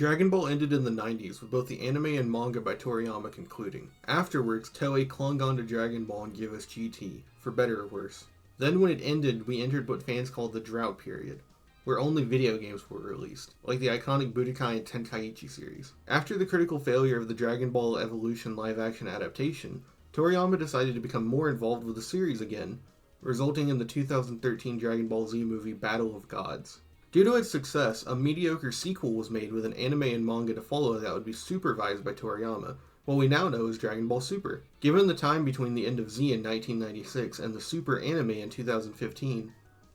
Dragon Ball ended in the 90s, with both the anime and manga by Toriyama concluding. Afterwards, Toei clung on to Dragon Ball and gave us GT, for better or worse. Then when it ended, we entered what fans called the drought period, where only video games were released, like the iconic Budokai and Tenkaichi series. After the critical failure of the Dragon Ball Evolution live-action adaptation, Toriyama decided to become more involved with the series again, resulting in the 2013 Dragon Ball Z movie Battle of Gods. Due to its success, a mediocre sequel was made with an anime and manga to follow that would be supervised by Toriyama, what we now know as Dragon Ball Super. Given the time between the end of Z in 1996 and the Super anime in 2015,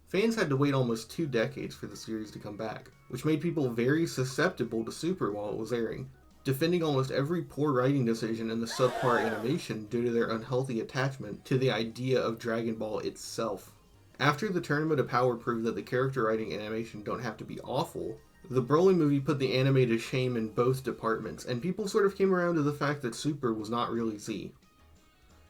fans had to wait almost 2 decades for the series to come back, which made people very susceptible to Super while it was airing, defending almost every poor writing decision and the subpar animation due to their unhealthy attachment to the idea of Dragon Ball itself. After the Tournament of Power proved that the character writing and animation don't have to be awful, the Broly movie put the anime to shame in both departments, and people sort of came around to the fact that Super was not really Z.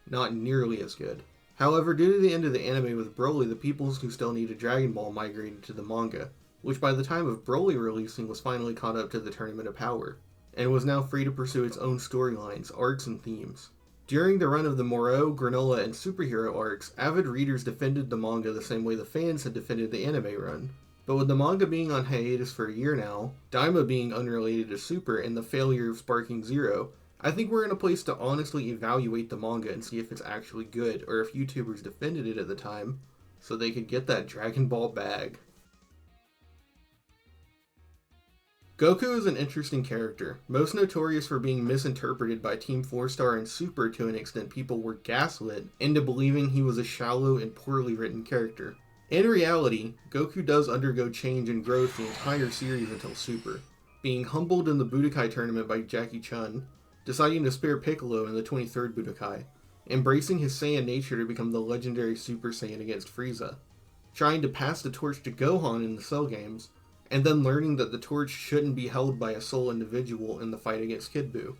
Not nearly as good. However, due to the end of the anime with Broly, the peoples who still needed Dragon Ball migrated to the manga, which by the time of Broly releasing was finally caught up to the Tournament of Power, and was now free to pursue its own storylines, arcs, and themes. During the run of the Moro, Granola, and superhero arcs, avid readers defended the manga the same way the fans had defended the anime run. But with the manga being on hiatus for a year now, Daima being unrelated to Super, and the failure of Sparking Zero, I think we're in a place to honestly evaluate the manga and see if it's actually good, or if YouTubers defended it at the time, so they could get that Dragon Ball bag. Goku is an interesting character, most notorious for being misinterpreted by Team 4-Star and Super to an extent people were gaslit into believing he was a shallow and poorly written character. In reality, Goku does undergo change and growth the entire series until Super, being humbled in the Budokai tournament by Jackie Chun, deciding to spare Piccolo in the 23rd Budokai, embracing his Saiyan nature to become the legendary Super Saiyan against Frieza, trying to pass the torch to Gohan in the Cell games, and then learning that the torch shouldn't be held by a sole individual in the fight against Kid Buu.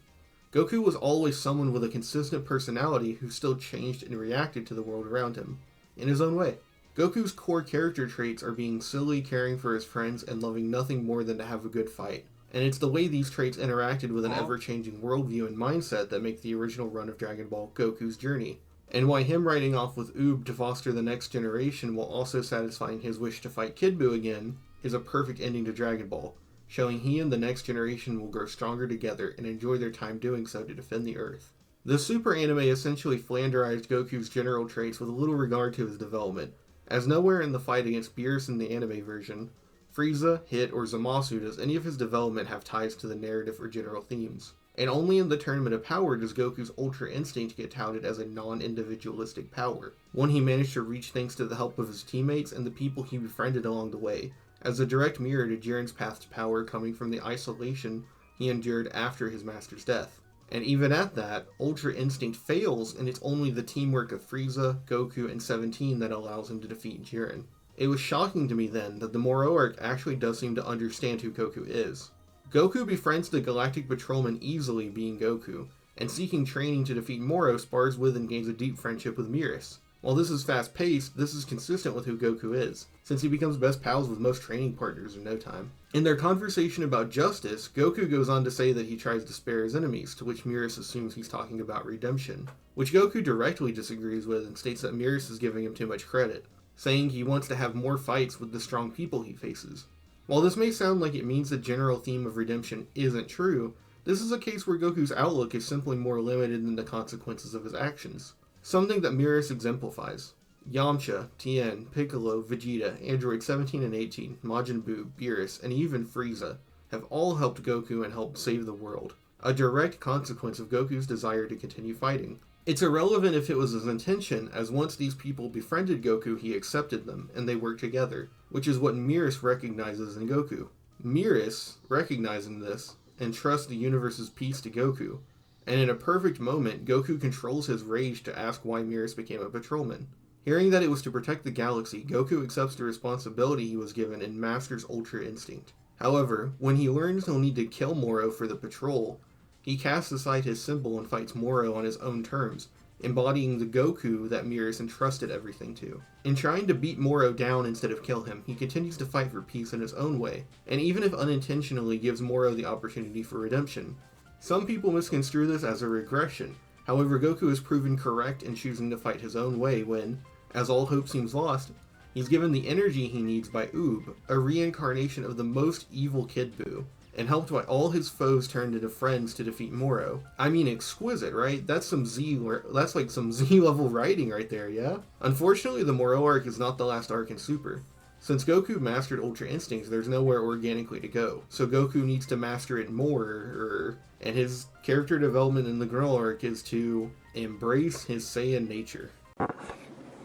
Goku was always someone with a consistent personality who still changed and reacted to the world around him, in his own way. Goku's core character traits are being silly, caring for his friends, and loving nothing more than to have a good fight. And it's the way these traits interacted with an ever-changing worldview and mindset that make the original run of Dragon Ball Goku's journey, and why him riding off with Oob to foster the next generation while also satisfying his wish to fight Kid Buu again is a perfect ending to Dragon Ball, showing he and the next generation will grow stronger together and enjoy their time doing so to defend the Earth. The Super anime essentially flanderized Goku's general traits with little regard to his development, as nowhere in the fight against Beerus in the anime version, Frieza, Hit, or Zamasu does any of his development have ties to the narrative or general themes. And only in the Tournament of Power does Goku's Ultra Instinct get touted as a non-individualistic power, one he managed to reach thanks to the help of his teammates and the people he befriended along the way, as a direct mirror to Jiren's path to power coming from the isolation he endured after his master's death. And even at that, Ultra Instinct fails, and it's only the teamwork of Frieza, Goku, and 17 that allows him to defeat Jiren. It was shocking to me then that the Moro arc actually does seem to understand who Goku is. Goku befriends the Galactic Patrolman easily, being Goku, and seeking training to defeat Moro spars with and gains a deep friendship with Beerus. While this is fast-paced, this is consistent with who Goku is, since he becomes best pals with most training partners in no time. In their conversation about justice, Goku goes on to say that he tries to spare his enemies, to which Beerus assumes he's talking about redemption, which Goku directly disagrees with and states that Beerus is giving him too much credit, saying he wants to have more fights with the strong people he faces. While this may sound like it means the general theme of redemption isn't true, this is a case where Goku's outlook is simply more limited than the consequences of his actions. Something that Beerus exemplifies. Yamcha, Tien, Piccolo, Vegeta, Android 17 and 18, Majin Buu, Beerus, and even Frieza have all helped Goku and helped save the world, a direct consequence of Goku's desire to continue fighting. It's irrelevant if it was his intention, as once these people befriended Goku he accepted them, and they worked together, which is what Beerus recognizes in Goku. Beerus, recognizing this, entrusts the universe's peace to Goku, and in a perfect moment, Goku controls his rage to ask why Beerus became a patrolman. Hearing that it was to protect the galaxy, Goku accepts the responsibility he was given and masters Ultra Instinct. However, when he learns he'll need to kill Moro for the patrol, he casts aside his symbol and fights Moro on his own terms, embodying the Goku that Mirrors entrusted everything to. In trying to beat Moro down instead of kill him, he continues to fight for peace in his own way, and even if unintentionally gives Moro the opportunity for redemption. Some people misconstrue this as a regression. However, Goku is proven correct in choosing to fight his own way when, as all hope seems lost, he's given the energy he needs by Oob, a reincarnation of the most evil Kid Buu, and helped by all his foes turned into friends to defeat Moro. I mean, exquisite, right? That's like some Z level writing right there, yeah? Unfortunately, the Moro arc is not the last arc in Super. Since Goku mastered Ultra Instinct, there's nowhere organically to go, so Goku needs to master it more, and his character development in the Granola arc is to embrace his Saiyan nature.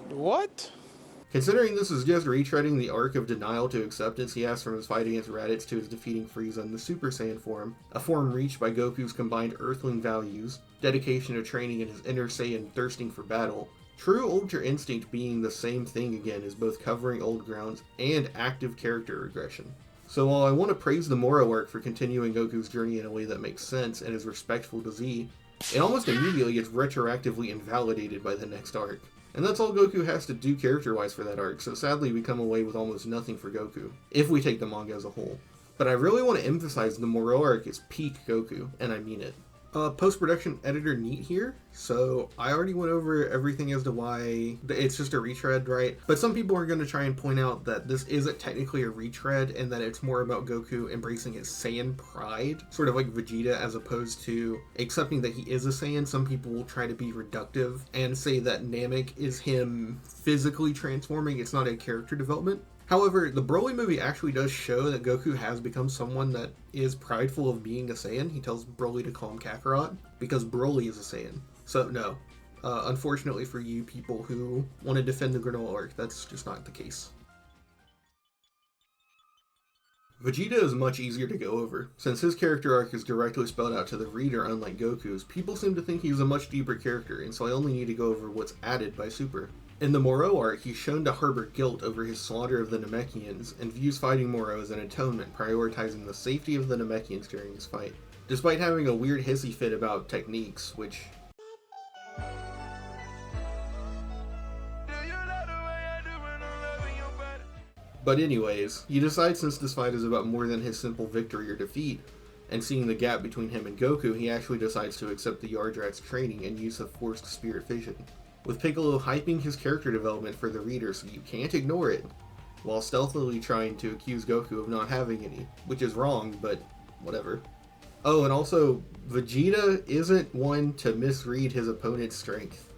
What? Considering this is just retreading the arc of denial to acceptance he has from his fight against Raditz to his defeating Frieza in the Super Saiyan form, a form reached by Goku's combined Earthling values, dedication to training and his inner Saiyan thirsting for battle, true Ultra Instinct being the same thing again is both covering old grounds and active character regression. So while I want to praise the Moro arc for continuing Goku's journey in a way that makes sense and is respectful to Z, it almost immediately gets retroactively invalidated by the next arc. And that's all Goku has to do character-wise for that arc, so sadly we come away with almost nothing for Goku, if we take the manga as a whole. But I really want to emphasize the Moro arc is peak Goku, and I mean it. Post-production editor Neat here, so I already went over everything as to why it's just a retread, right? But some people are going to try and point out that this isn't technically a retread and that it's more about Goku embracing his Saiyan pride, sort of like Vegeta, as opposed to accepting that he is a Saiyan. Some people will try to be reductive and say that Namek is him physically transforming, it's not a character development. However, the Broly movie actually does show that Goku has become someone that is prideful of being a Saiyan. He tells Broly to call him Kakarot because Broly is a Saiyan. So no, unfortunately for you people who want to defend the Granola arc, that's just not the case. Vegeta is much easier to go over. Since his character arc is directly spelled out to the reader unlike Goku's, people seem to think he's a much deeper character, and so I only need to go over what's added by Super. In the Moro arc, he's shown to harbor guilt over his slaughter of the Namekians, and views fighting Moro as an atonement, prioritizing the safety of the Namekians during his fight. Despite having a weird hissy fit about techniques, which... But anyways, he decides since this fight is about more than his simple victory or defeat, and seeing the gap between him and Goku, he actually decides to accept the Yardrat's training and use of forced spirit fission, with Piccolo hyping his character development for the reader so you can't ignore it, while stealthily trying to accuse Goku of not having any, which is wrong, but whatever. Oh, and also, Vegeta isn't one to misread his opponent's strength.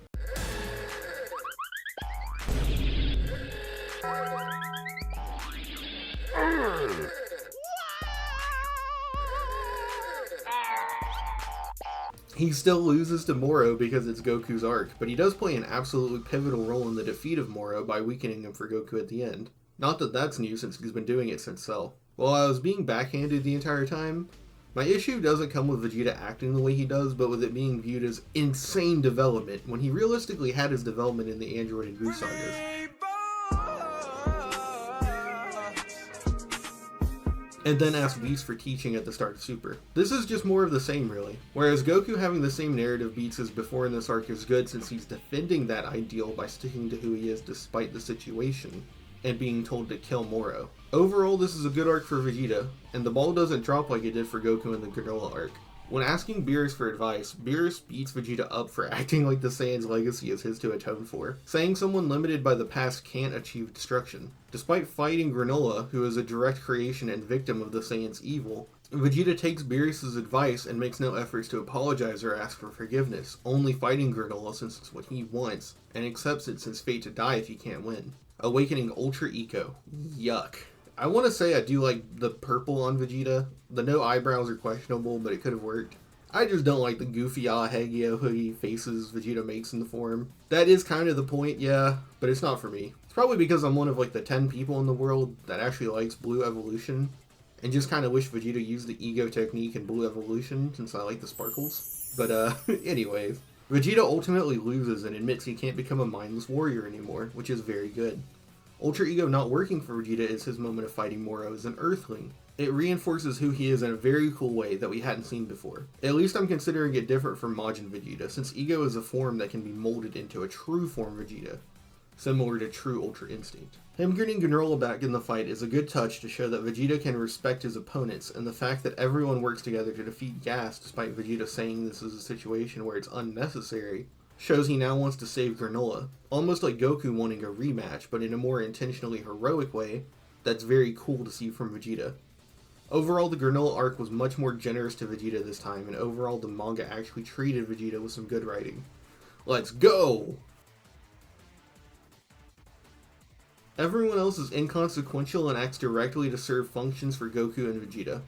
He still loses to Moro because it's Goku's arc, but he does play an absolutely pivotal role in the defeat of Moro by weakening him for Goku at the end. Not that that's new since he's been doing it since Cell. While I was being backhanded the entire time, my issue doesn't come with Vegeta acting the way he does, but with it being viewed as insane development when he realistically had his development in the Android and Buu sagas. And then asked Whis for teaching at the start of Super. This is just more of the same, really. Whereas Goku having the same narrative beats as before in this arc is good since he's defending that ideal by sticking to who he is despite the situation, and being told to kill Moro. Overall, this is a good arc for Vegeta, and the ball doesn't drop like it did for Goku in the Granola arc. When asking Beerus for advice, Beerus beats Vegeta up for acting like the Saiyan's legacy is his to atone for, saying someone limited by the past can't achieve destruction. Despite fighting Granola, who is a direct creation and victim of the Saiyan's evil, Vegeta takes Beerus' advice and makes no efforts to apologize or ask for forgiveness, only fighting Granola since it's what he wants, and accepts it since fate to die if he can't win. Awakening Ultra Eco. Yuck. I want to say I do like the purple on Vegeta. The no eyebrows are questionable, but it could have worked. I just don't like the goofy Hegio hoodie faces Vegeta makes in the form. That is kind of the point, yeah, but it's not for me. It's probably because I'm one of like the 10 people in the world that actually likes Blue Evolution, and just kind of wish Vegeta used the Ego technique in Blue Evolution since I like the sparkles. But anyways, Vegeta ultimately loses and admits he can't become a mindless warrior anymore, which is very good. Ultra Ego not working for Vegeta is his moment of fighting Moro as an Earthling, It reinforces who he is in a very cool way that we hadn't seen before. At least I'm considering it different from Majin Vegeta, since Ego is a form that can be molded into a true form Vegeta, similar to true Ultra Instinct. Him getting Granola back in the fight is a good touch to show that Vegeta can respect his opponents, and the fact that everyone works together to defeat Gas despite Vegeta saying this is a situation where it's unnecessary shows he now wants to save Granola, almost like Goku wanting a rematch, but in a more intentionally heroic way that's very cool to see from Vegeta. Overall, the Granola arc was much more generous to Vegeta this time, and overall the manga actually treated Vegeta with some good writing. Let's go! Everyone else is inconsequential and acts directly to serve functions for Goku and Vegeta.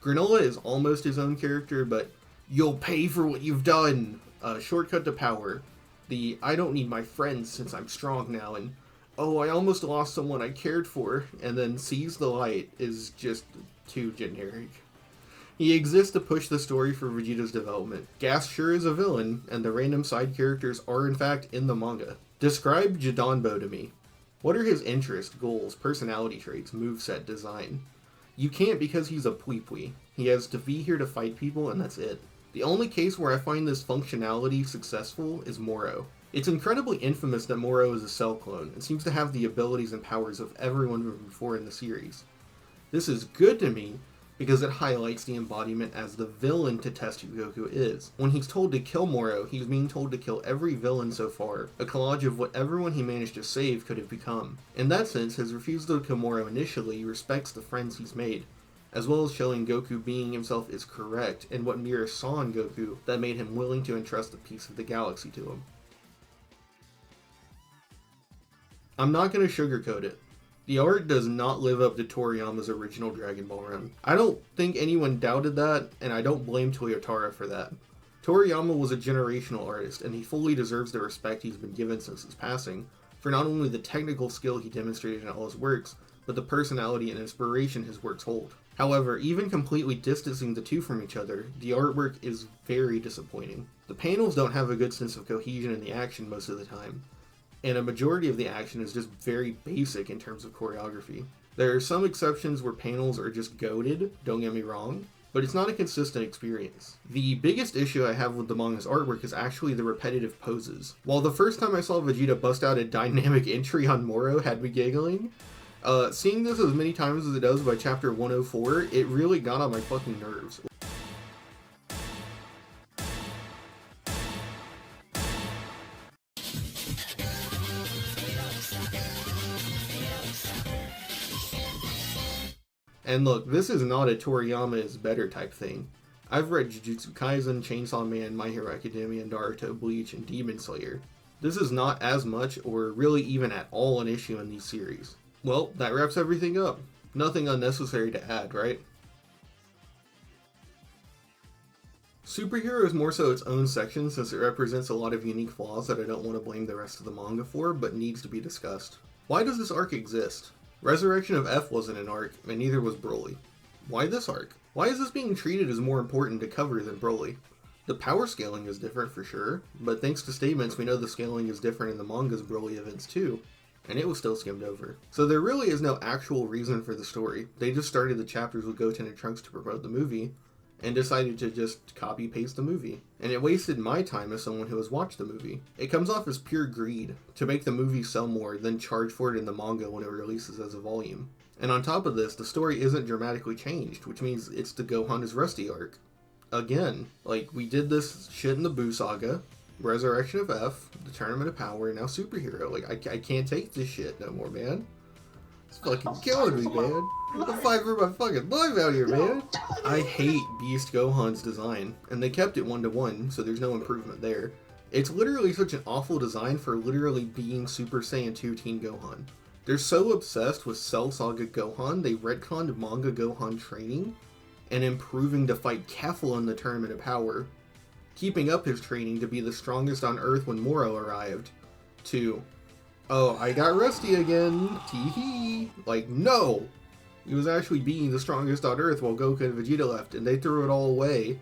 Granola is almost his own character, but you'll pay for what you've done! Shortcut to power. The I don't need my friends since I'm strong now, and oh, I almost lost someone I cared for, and then sees the light is just too generic. He exists to push the story for Vegeta's development. Gas sure is a villain, and the random side characters are in fact in the manga. Describe Jidanbo to me. What are his interests, goals, personality traits, moveset, design? You can't because he's a pui-pui. He has to be here to fight people and that's it. The only case where I find this functionality successful is Moro. It's incredibly infamous that Moro is a cell clone and seems to have the abilities and powers of everyone before in the series. This is good to me because it highlights the embodiment as the villain to test who Goku is. When he's told to kill Moro, he's being told to kill every villain so far, a collage of what everyone he managed to save could have become. In that sense, his refusal to kill Moro initially respects the friends he's made, as well as showing Goku being himself is correct and what Mira saw in Goku that made him willing to entrust a piece of the galaxy to him. I'm not going to sugarcoat it. The art does not live up to Toriyama's original Dragon Ball run. I don't think anyone doubted that, and I don't blame Toyotaro for that. Toriyama was a generational artist, and he fully deserves the respect he's been given since his passing, for not only the technical skill he demonstrated in all his works, but the personality and inspiration his works hold. However, even completely distancing the two from each other, the artwork is very disappointing. The panels don't have a good sense of cohesion in the action most of the time, and a majority of the action is just very basic in terms of choreography. There are some exceptions where panels are just goated, don't get me wrong, but it's not a consistent experience. The biggest issue I have with the manga's artwork is actually the repetitive poses. While the first time I saw Vegeta bust out a dynamic entry on Moro had me giggling, seeing this as many times as it does by chapter 104, it really got on my fucking nerves. And look, this is not a Toriyama is better type thing. I've read Jujutsu Kaisen, Chainsaw Man, My Hero Academia, Naruto, Bleach, and Demon Slayer. This is not as much, or really even at all, an issue in these series. Well, that wraps everything up. Nothing unnecessary to add, right? Superhero is more so its own section since it represents a lot of unique flaws that I don't want to blame the rest of the manga for, but needs to be discussed. Why does this arc exist? Resurrection of F wasn't an arc, and neither was Broly. Why this arc? Why is this being treated as more important to cover than Broly? The power scaling is different for sure, but thanks to statements we know the scaling is different in the manga's Broly events too, and it was still skimmed over. So there really is no actual reason for the story. They just started the chapters with Goten and Trunks to promote the movie, and decided to just copy-paste the movie. And it wasted my time as someone who has watched the movie. It comes off as pure greed, to make the movie sell more, then charge for it in the manga when it releases as a volume. And on top of this, the story isn't dramatically changed, which means it's the Gohan is Rusty arc. Again, like, we did this shit in the Buu Saga, Resurrection of F, the Tournament of Power, and now Superhero. Like, I can't take this shit no more, man. It's fucking killing me, man. I'm gonna fight for my fucking life out here, man. I hate Beast Gohan's design, and they kept it 1-to-1, so there's no improvement there. It's literally such an awful design for literally being Super Saiyan 2 Teen Gohan. They're so obsessed with Cell Saga Gohan, they retconned manga Gohan training and improving to fight Kefla in the Tournament of Power, keeping up his training to be the strongest on Earth when Moro arrived, to, oh, I got Rusty again, tee-hee. Like, no! He was actually being the strongest on Earth while Goku and Vegeta left, and they threw it all away.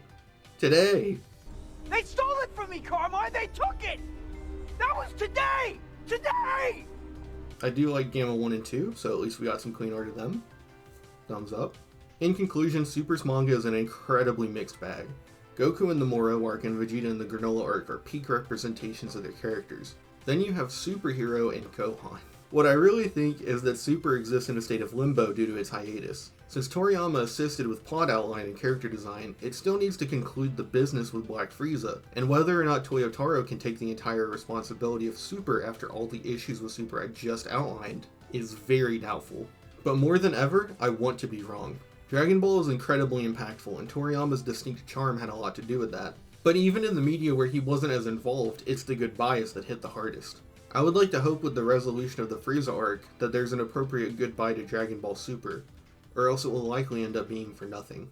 Today! They stole it from me, Carmine! They took it! That was today! Today! I do like Gamma 1 and 2, so at least we got some clean art of them. Thumbs up. In conclusion, Super's manga is an incredibly mixed bag. Goku in the Moro arc and Vegeta in the Granola arc are peak representations of their characters. Then you have Superhero and Gohan. What I really think is that Super exists in a state of limbo due to its hiatus. Since Toriyama assisted with plot outline and character design, it still needs to conclude the business with Black Frieza, and whether or not Toyotaro can take the entire responsibility of Super after all the issues with Super I just outlined is very doubtful. But more than ever, I want to be wrong. Dragon Ball is incredibly impactful, and Toriyama's distinct charm had a lot to do with that. But even in the media where he wasn't as involved, it's the goodbyes that hit the hardest. I would like to hope with the resolution of the Frieza arc that there's an appropriate goodbye to Dragon Ball Super, or else it will likely end up being for nothing.